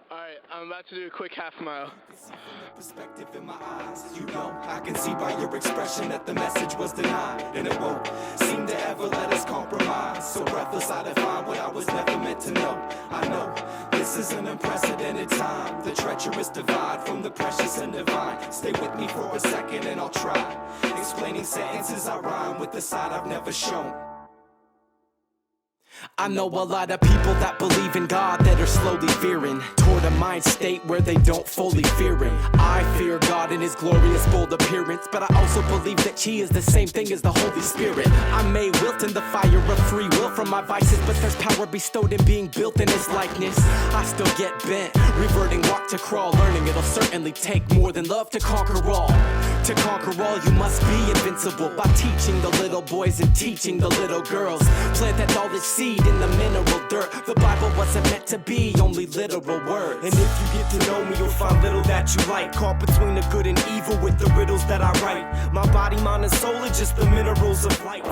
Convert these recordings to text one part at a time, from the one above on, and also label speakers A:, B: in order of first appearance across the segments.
A: Alright, I'm about to do a quick half mile.
B: Perspective in my eyes, you know, I can see by your expression that the message was denied, and it won't seem to ever let us compromise. So breathless I define what I was never meant to know. I know this is an unprecedented time, the treacherous divide from the precious and divine. Stay with me for a second and I'll try explaining sentences I rhyme with the side I've never shown. I know a lot of people that believe in God that are slowly veering toward a mind state where they don't fully fear Him. I fear God in His glorious bold appearance, but I also believe that He is the same thing as the Holy Spirit. I may wilt in the fire of free will from my vices, but there's power bestowed in being built in His likeness. I still get bent, reverting walk to crawl, learning it'll certainly take more than love to conquer all. To conquer all, you must be invincible by teaching the little boys and teaching the little girls. Plant that knowledge seed in the mineral dirt. The Bible wasn't meant to be only literal words. And if you get to know me, you'll find little that you like. Caught between the good and evil with the riddles that I write. My body, mind, and soul are just the minerals of light.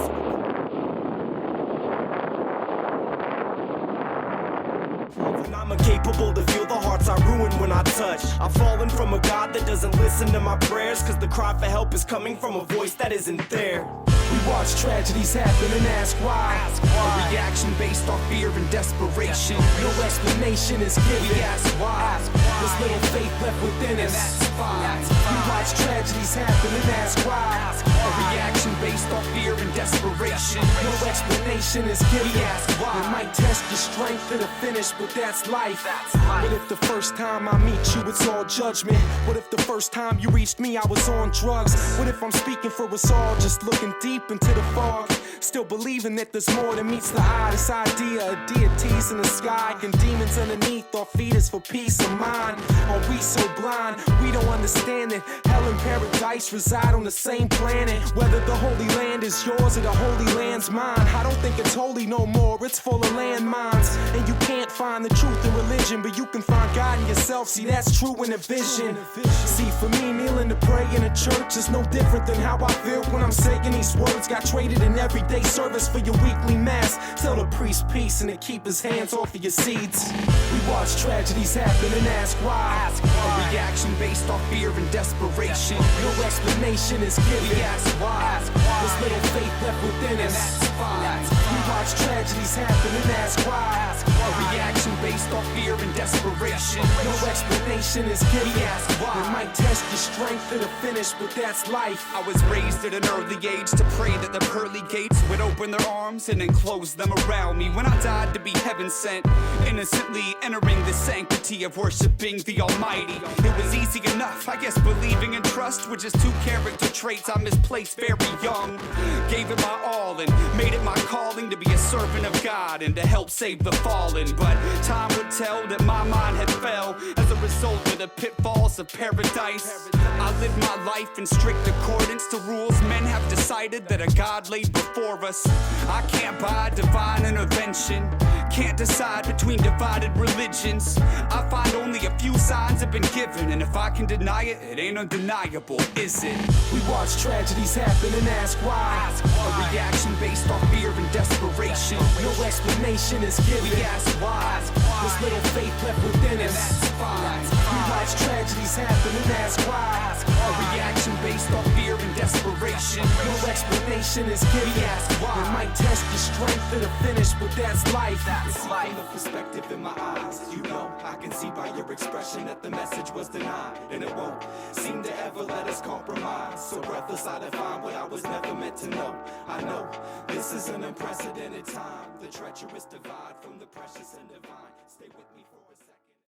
B: I'm incapable to feel the hearts I ruin when I touch. I've fallen from a God that doesn't listen to my prayers, cause the cry for help is coming from a voice that isn't there. We watch tragedies happen and ask why. A reaction based on fear and desperation. No explanation is given. We ask why. There's little faith left within us. We watch tragedies happen and ask why. A reaction based on fear and desperation. No explanation is given. We ask why. It might test your strength to the finish, but that's life. What if the first time I meet you it's all judgment? What if the first time you reached me I was on drugs? What if I'm speaking for us all, just looking deep into the fog, still believing that there's more than meets the eye? This idea of deities in the sky and demons underneath our feet is for peace of mind. Are we so blind we don't understand that hell and paradise reside on the same planet? Whether the Holy Land is yours or the Holy Land's mine, I don't think it's holy no more, it's full of landmines. And you can't find the truth in religion, but you can find God in yourself. See, that's true in a vision. See, for me, kneeling to pray in a church is no different than how I feel when I'm saying these words. Got traded in everyday service for your weekly mass. Tell the priest peace and to keep his hands off of your seeds. We watch tragedies happen and ask why. A reaction based on fear and desperation. No explanation is given. We ask why. There's little faith left within us. We watch tragedies happen and ask why. A reaction based on fear and desperation. No explanation is given. We ask why. It might test your strength to the finish, but that's life. I was raised at an early age to pray that the pearly gates would open their arms and enclose them around me when I died to be heaven sent, innocently entering the sanctity of worshiping the Almighty. It was easy enough, I guess believing in trust were just two character traits I misplaced very young. Gave it my all and made it my calling to be a servant of God and to help save the fallen. But time would tell that my mind had fell as a result of the pitfalls of paradise. I lived my life in strict accordance to rules men have decided that a God laid before us. I can't buy divine intervention, can't decide between divided religions. I find only a few signs have been given, and if I can deny it, it ain't undeniable, is it? We watch tragedies happen and ask why. A reaction based on fear and desperation. No explanation is given. We ask why. There's little faith left within us. We watch tragedies happen and ask why. A reaction based on fear and desperation. No explanation is given. We ask why. It might test your strength to the finish, but that's life. That's life. From the perspective in my eyes, you know, I can see by your expression that the message was denied, and it won't seem to ever let us compromise. So breathless I define what I was never meant to know. I know this is an unprecedented time, the treacherous divide from the precious and divine. Stay with me for